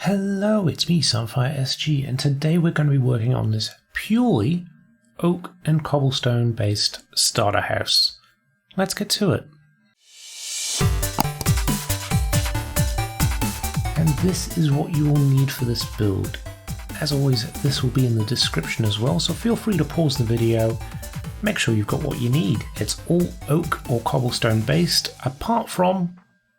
Hello, it's me, Sunfire SG, and today we're going to be working on this purely oak and cobblestone based starter house. Let's get to it. And this is what you will need for this build. As always, this will be in the description as well, so feel free to pause the video. Make sure you've got what you need. It's all oak or cobblestone based, apart from,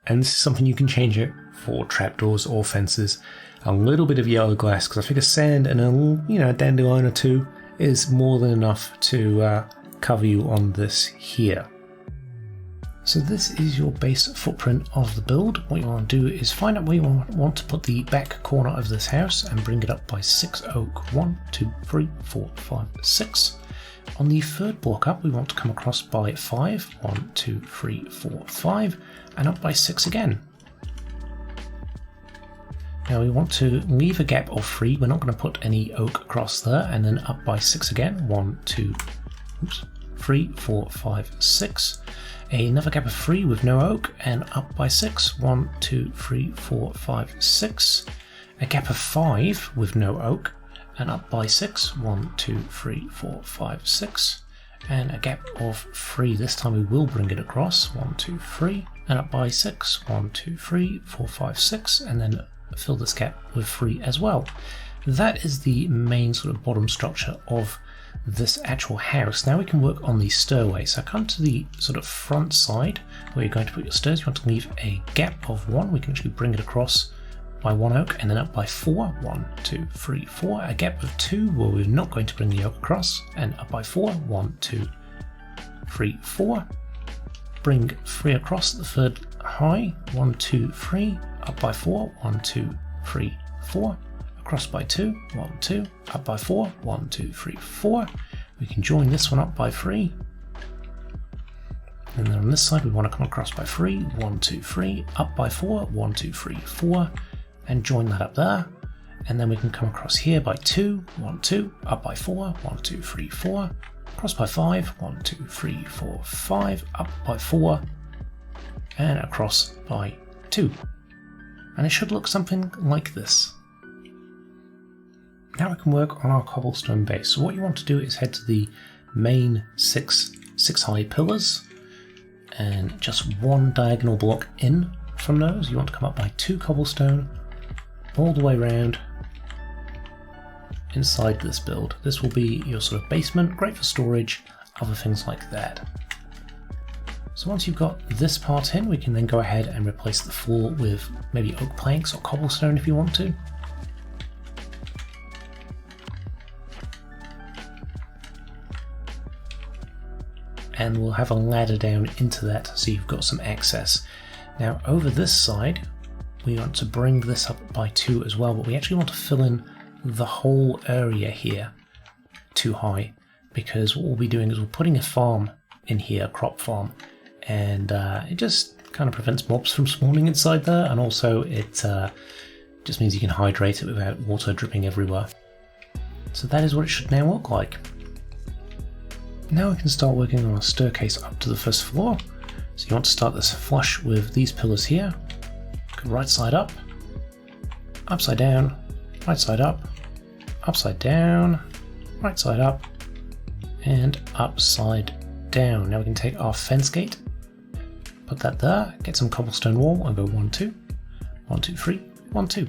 and this is something you can change it for trapdoors or fences, a little bit of yellow glass, because I figure sand and a dandelion or two is more than enough to cover you on this here. So this is your base footprint of the build. What you want to do is find out where you want to put the back corner of this house and bring it up by 6 oak. 1, 2, 3, 4, 5, 6. On the third block up, we want to come across by 5. 1, 2, 3, 4, 5, and up by 6 again. Now we want to leave a gap of 3. We're not going to put any oak across there, and then up by 6 again. 1, 2, 3, 4, 5, 6. Another gap of 3 with no oak, and up by 6. 1, 2, 3, 4, 5, 6. A gap of 5 with no oak, and up by 6. 1, 2, 3, 4, 5, 6. And a gap of 3. This time we will bring it across. 1, 2, 3, and up by 6. 1, 2, 3, 4, 5, 6, and then fill this gap with 3 as well. That is the main sort of bottom structure of this actual house. Now we can work on the stairway. So come to the sort of front side where you're going to put your stairs. You want to leave a gap of 1. We can actually bring it across by 1 oak and then up by 4. 1, 2, 3, 4. A gap of 2 where we're not going to bring the oak across, and up by 4. 1, 2, 3, 4. Bring 3 across the third high. 1, 2, 3. Up by 4. 1, 2, 3, 4. Across by 2. 1, 2. Up by 4. 1, 2, 3, 4. We can join this one up by 3. And then on this side we want to come across by 3. 1, 2, 3. Up by 4. 1, 2, 3, 4. And join that up there. And then we can come across here by 2. 1, 2. Up by 4. 1, 2, 3, 4. Across by 5. 1, 2, 3, 4, 5. Up by 4. And across by 2. And it should look something like this. Now we can work on our cobblestone base. So what you want to do is head to the main six high pillars, and just 1 diagonal block in from those. You want to come up by 2 cobblestone all the way around inside this build. This will be your sort of basement, great for storage, other things like that. So once you've got this part in, we can then go ahead and replace the floor with maybe oak planks or cobblestone if you want to. And we'll have a ladder down into that so you've got some access. Now over this side, we want to bring this up by 2 as well, but we actually want to fill in the whole area here too high, because what we'll be doing is we're putting a farm in here, a crop farm, and it just kind of prevents mobs from spawning inside there, and also it just means you can hydrate it without water dripping everywhere. So that is what it should now look like. Now we can start working on a staircase up to the first floor. So you want to start this flush with these pillars here. Go right side up, upside down, right side up, upside down, right side up, and upside down. Now we can take our fence gate, put that there, get some cobblestone wall, and go 1, 2, 1, 2, 3, 1, 2.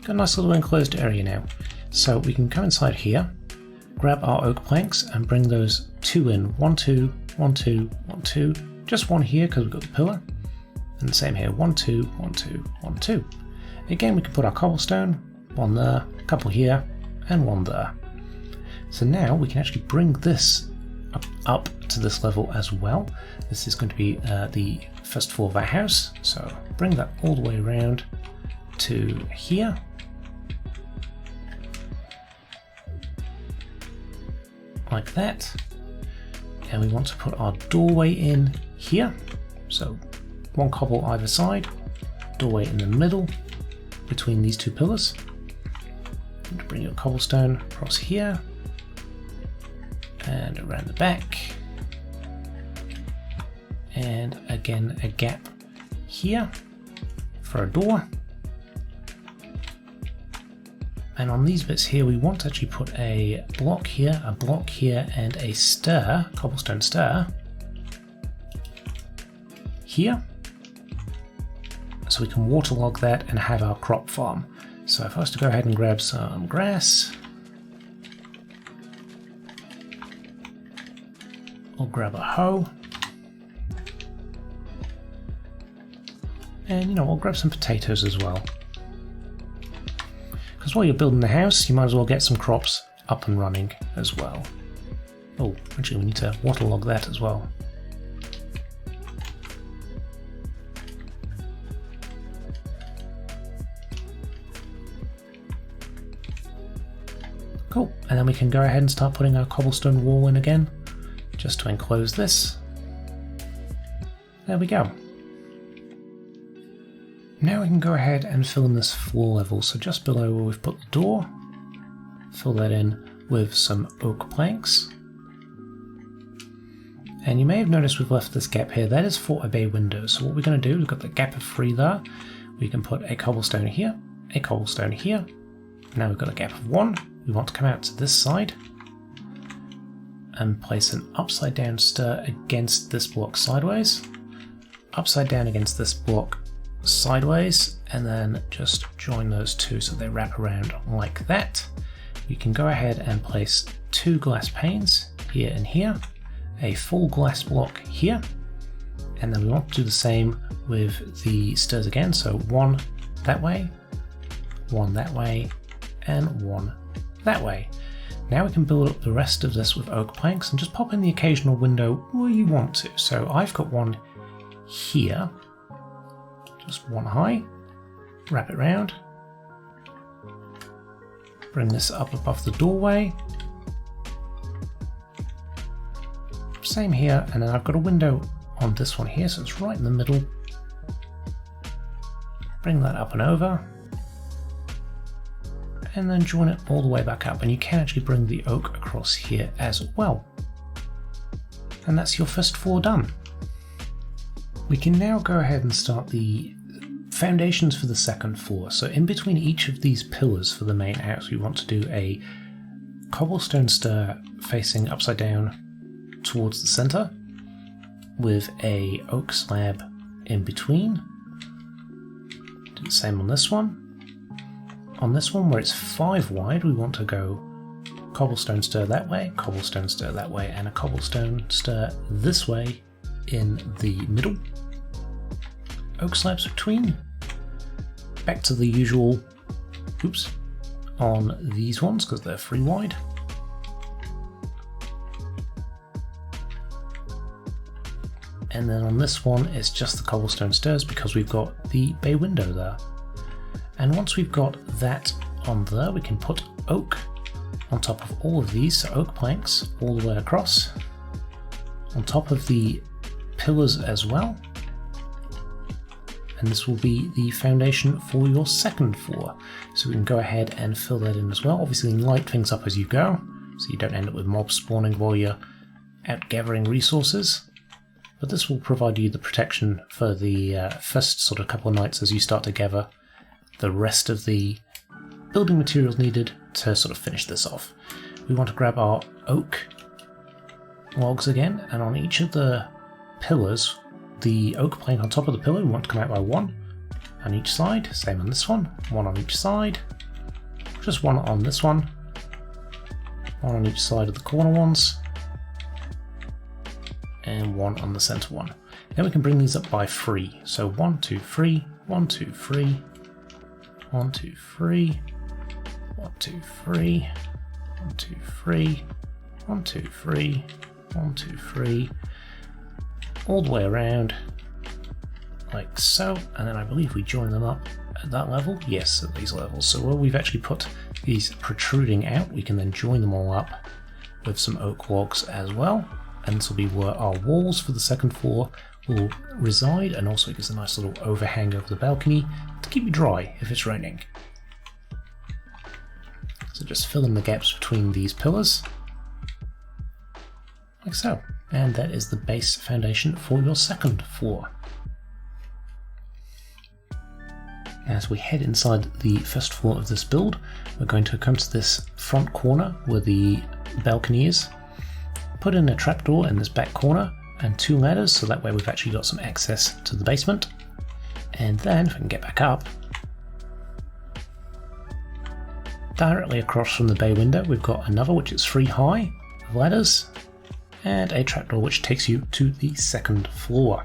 Got a nice little enclosed area now. So we can come inside here, grab our oak planks and bring those 2 in. 1, 2, 1, 2, 1, 2. Just 1 here because we've got the pillar. And the same here. 1, 2, 1, 2, 1, 2. Again, we can put our cobblestone, 1 there, a couple here, and 1 there. So now we can actually bring this up to this level as well. This is going to be the first floor of our house. So bring that all the way around to here. Like that. And we want to put our doorway in here. So 1 cobble either side, doorway in the middle between these 2 pillars. And bring your cobblestone across here and around the back. And again a gap here for a door. And on these bits here, we want to actually put a block here, and a stair, cobblestone stair, here. So we can waterlog that and have our crop farm. So if I was to go ahead and grab some grass, or grab a hoe, and you know, I'll grab some potatoes as well. Because while you're building the house, you might as well get some crops up and running as well. Oh, actually we need to waterlog that as well. Cool, and then we can go ahead and start putting our cobblestone wall in again, just to enclose this. There we go. Now we can go ahead and fill in this floor level, so just below where we've put the door, fill that in with some oak planks. And you may have noticed we've left this gap here, that is for a bay window. So what we're going to do, we've got the gap of 3 there, we can put a cobblestone here, a cobblestone here. Now we've got a gap of 1, we want to come out to this side and place an upside down stair against this block sideways, upside down against this block sideways, and then just join those two so they wrap around like that. You can go ahead and place 2 glass panes here and here, a full glass block here, and then we want to do the same with the stairs again, so 1 that way, 1 that way, and 1 that way. Now we can build up the rest of this with oak planks and just pop in the occasional window where you want to. So I've got one here, just 1 high, wrap it round, bring this up above the doorway, same here, and then I've got a window on this one here, so it's right in the middle, bring that up and over, and then join it all the way back up, and you can actually bring the oak across here as well. And that's your first floor done. We can now go ahead and start the foundations for the second floor. So in between each of these pillars for the main house, we want to do a cobblestone stair facing upside down towards the center with a oak slab in between. Do the same on this one. On this one where it's 5 wide, we want to go cobblestone stair that way, cobblestone stair that way, and a cobblestone stair this way in the middle. Oak slabs between. Back to the usual, oops, on these ones because they're 3 wide. And then on this one it's just the cobblestone stairs because we've got the bay window there. And once we've got that on there, we can put oak on top of all of these, so oak planks all the way across, on top of the pillars as well. And this will be the foundation for your second floor. So we can go ahead and fill that in as well. Obviously light things up as you go, so you don't end up with mobs spawning while you're out gathering resources. But this will provide you the protection for the first sort of couple of nights as you start to gather the rest of the building materials needed to sort of finish this off. We want to grab our oak logs again, and on each of the pillars, the oak plank on top of the pillar, we want to come out by 1 on each side. Same on this one, 1 on each side, just 1 on this one, 1 on each side of the corner ones, and 1 on the center one. Then we can bring these up by 3. So 1, 2, 3, 1, 2, 3, 1, 2, 3, 1, 2, 3, 1, 2, 3, 1, 2, 3, 1, 2, 3, all the way around, like so, and then I believe we join them up at that level. Yes, at these levels. So where we've actually put these protruding out, we can then join them all up with some oak logs as well, and this will be where our walls for the second floor will reside, and also it gives a nice little overhang over the balcony to keep you dry if it's raining. So just fill in the gaps between these pillars, like so. And that is the base foundation for your second floor. As we head inside the first floor of this build, we're going to come to this front corner where the balcony is, put in a trapdoor in this back corner and 2 ladders, so that way we've actually got some access to the basement. And then, if I can get back up, directly across from the bay window we've got another which is 3 high, with ladders, and a trapdoor which takes you to the 2nd floor.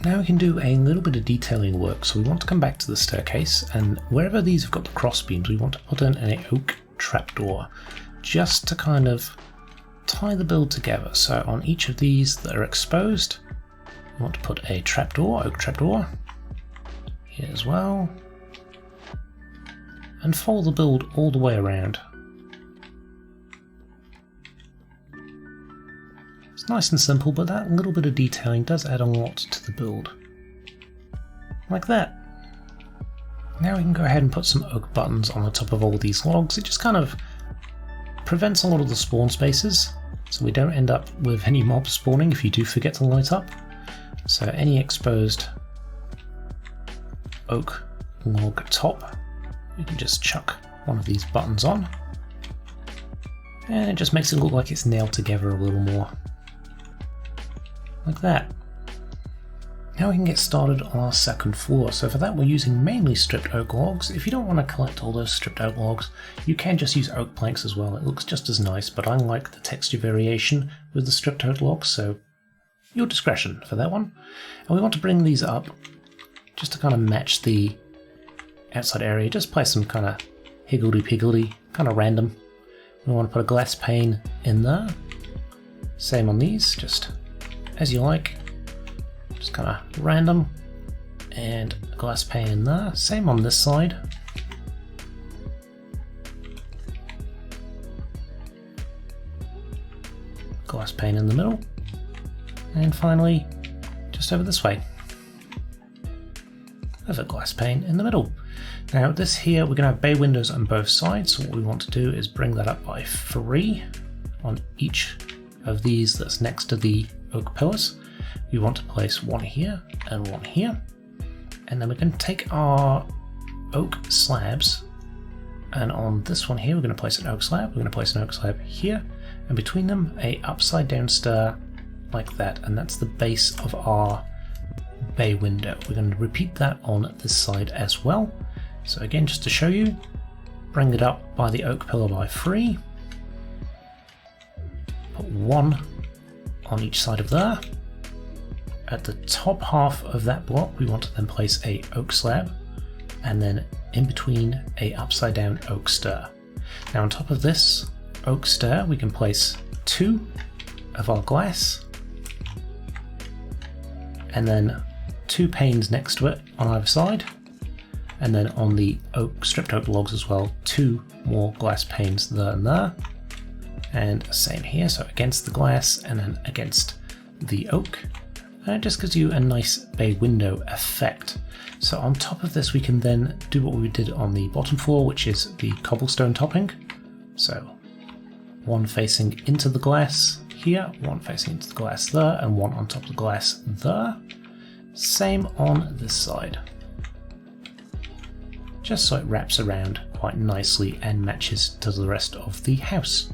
Now we can do a little bit of detailing work, so we want to come back to the staircase, and wherever these have got the cross beams we want to put in an oak trapdoor, just to kind of tie the build together. So on each of these that are exposed, we want to put a trapdoor, oak trapdoor, here as well, and follow the build all the way around. It's nice and simple, but that little bit of detailing does add a lot to the build. Like that. Now we can go ahead and put some oak buttons on the top of all these logs. It just kind of prevents a lot of the spawn spaces, so we don't end up with any mobs spawning if you do forget to light up. So any exposed oak log top, we can just chuck one of these buttons on, and it just makes it look like it's nailed together a little more. Like that. Now we can get started on our 2nd floor. So for that we're using mainly stripped oak logs. If you don't want to collect all those stripped oak logs, you can just use oak planks as well. It looks just as nice, but I like the texture variation with the stripped oak logs, so your discretion for that one. And we want to bring these up just to kind of match the outside area. Just place some kind of higgledy-piggledy, kind of random. We want to put a glass pane in there. Same on these, just as you like. Just kind of random, and a glass pane in there. Same on this side. Glass pane in the middle. And finally, just over this way, there's a glass pane in the middle. Now this here, we're going to have bay windows on both sides, so what we want to do is bring that up by 3 on each of these that's next to the oak pillars. We want to place 1 here and 1 here, and then we can take our oak slabs, and on this one here we're going to place an oak slab, we're going to place an oak slab here, and between them a upside down stair like that, and that's the base of our bay window. We're going to repeat that on this side as well. So again, just to show you, bring it up by the oak pillar by 3, put 1 on each side of there. At the top half of that block we want to then place a oak slab, and then in between a upside down oak stair. Now on top of this oak stair we can place 2 of our glass, and then 2 panes next to it on either side, and then on the stripped oak logs as well, 2 more glass panes there and there, and same here, so against the glass and then against the oak, and it just gives you a nice bay window effect. So on top of this we can then do what we did on the bottom floor, which is the cobblestone topping. So 1 facing into the glass here, 1 facing into the glass there, and 1 on top of the glass there. Same on this side, just so it wraps around quite nicely and matches to the rest of the house.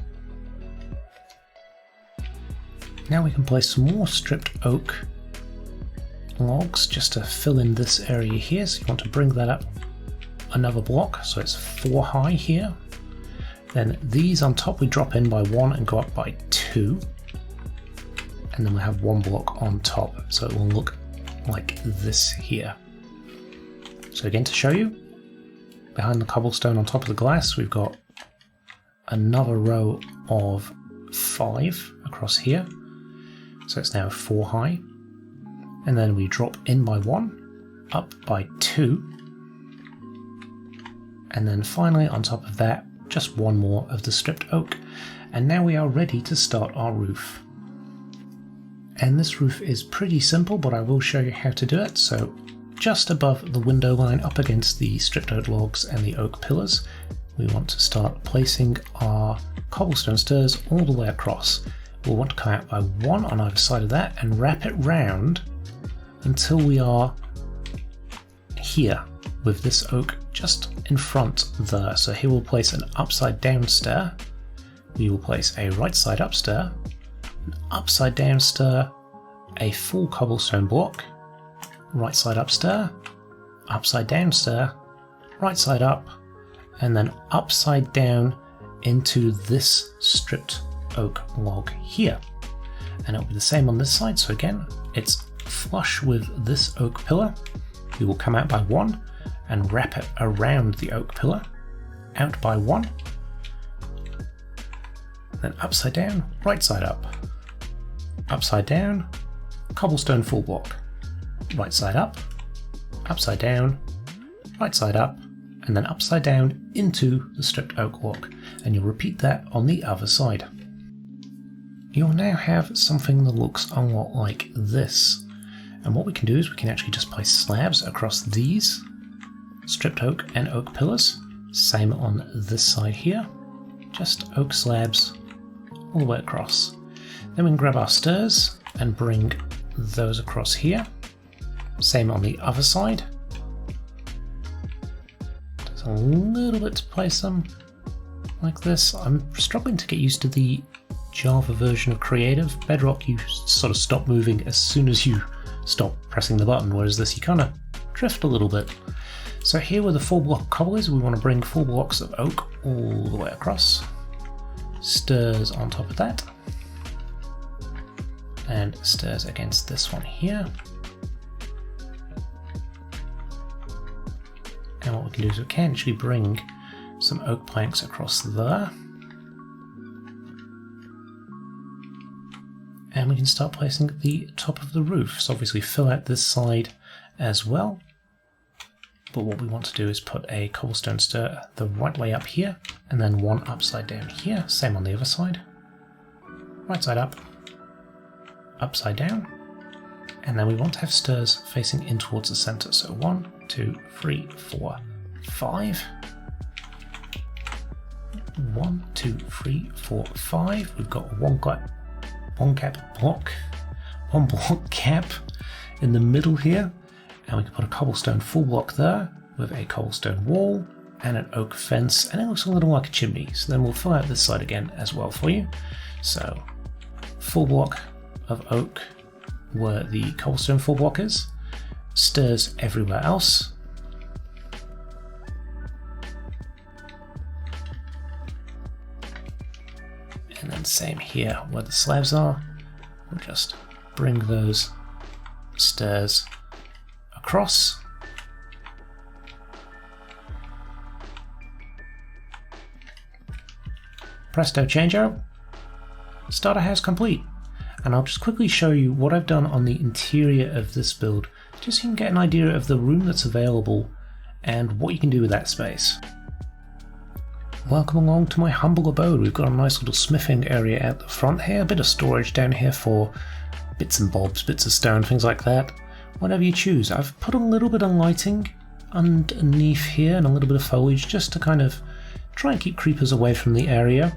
Now we can place some more stripped oak logs just to fill in this area here. So you want to bring that up another block, so it's 4 high here. Then these on top we drop in by 1 and go up by 2, and then we have 1 block on top, so it will look like this here. So again, to show you, behind the cobblestone on top of the glass we've got another row of 5 across here, so it's now 4 high, and then we drop in by 1, up by 2, and then finally on top of that just 1 more of the stripped oak, and now we are ready to start our roof. And this roof is pretty simple, but I will show you how to do it. So just above the window line, up against the stripped oak logs and the oak pillars, we want to start placing our cobblestone stairs all the way across. We'll want to come out by 1 on either side of that and wrap it round until we are here with this oak just in front there. So here we'll place an upside down stair, we will place a right side up stair, an upside down stair, a full cobblestone block, right side up stair, upside down stair, right side up, and then upside down into this stripped oak log here. And it'll be the same on this side, so again, it's flush with this oak pillar. We will come out by one and wrap it around the oak pillar, out by one, then upside down, right side up, upside down, cobblestone full block, right side up, upside down, right side up, and then upside down into the stripped oak log, and you'll repeat that on the other side. You'll now have something that looks a lot like this, and what we can do is we can actually just place slabs across these stripped oak and oak pillars, same on this side here, just oak slabs all the way across. Then we can grab our stairs and bring those across here, same on the other side. There's a little bit to place them like this. I'm struggling to get used to the Java version of Creative. Bedrock, you sort of stop moving as soon as you stop pressing the button, whereas this you kind of drift a little bit. So here where the 4-block cobble is, we want to bring 4 blocks of oak all the way across, stairs on top of that, and stairs against this one here. And what we can do is we can actually bring some oak planks across there. And we can start placing at the top of the roof. So obviously fill out this side as well. But what we want to do is put a cobblestone stair the right way up here, and then one upside down here. Same on the other side. Right side up, upside down. And then we want to have stairs facing in towards the center. So 1, 2, 3, 4, 5. 1, 2, 3, 4, 5. We've got one block gap in the middle here, and we can put a cobblestone full block there with a cobblestone wall and an oak fence, and it looks a little like a chimney. So then we'll fill out this side again as well for you. So full block of oak where the cobblestone full block is, stairs everywhere else, and then same here where the slabs are. We'll just bring those stairs across. Presto changeo, starter house complete. And I'll just quickly show you what I've done on the interior of this build, just so you can get an idea of the room that's available and what you can do with that space. Welcome along to my humble abode. We've got a nice little smithing area at the front here, a bit of storage down here for bits and bobs, bits of stone, things like that, whatever you choose. I've put a little bit of lighting underneath here and a little bit of foliage just to kind of try and keep creepers away from the area.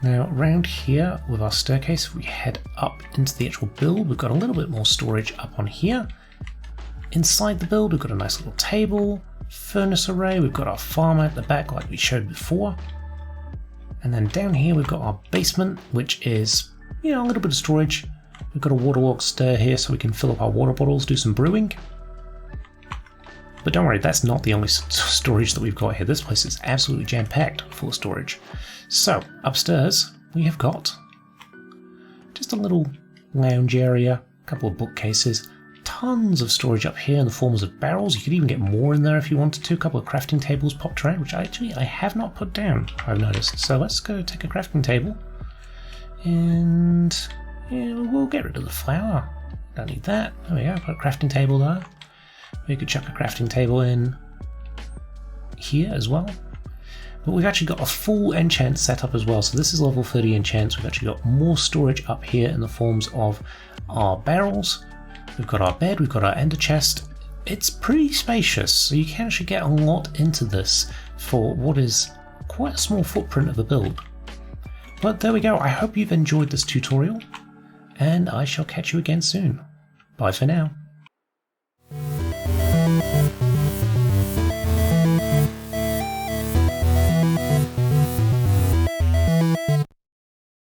Now around here with our staircase, if we head up into the actual build, we've got a little bit more storage up on here. Inside the build we've got a nice little table, furnace array, we've got our farm at the back like we showed before. And then down here we've got our basement, which is, you know, a little bit of storage. We've got a waterlogged stair here so we can fill up our water bottles, do some brewing. But don't worry, that's not the only storage that we've got here. This place is absolutely jam-packed full of storage. So upstairs we have got just a little lounge area, a couple of bookcases, tons of storage up here in the forms of barrels. You could even get more in there if you wanted to. A couple of crafting tables popped around, which I have not put down, I've noticed. So let's go take a crafting table. And yeah, we'll get rid of the flour. Don't need that. There we go, put a crafting table there. We could chuck a crafting table in here as well. But we've actually got a full enchant setup as well. So this is level 30 enchants. We've actually got more storage up here in the forms of our barrels. We've got our bed, we've got our ender chest. It's pretty spacious, so you can actually get a lot into this for what is quite a small footprint of a build. But there we go, I hope you've enjoyed this tutorial, and I shall catch you again soon. Bye for now.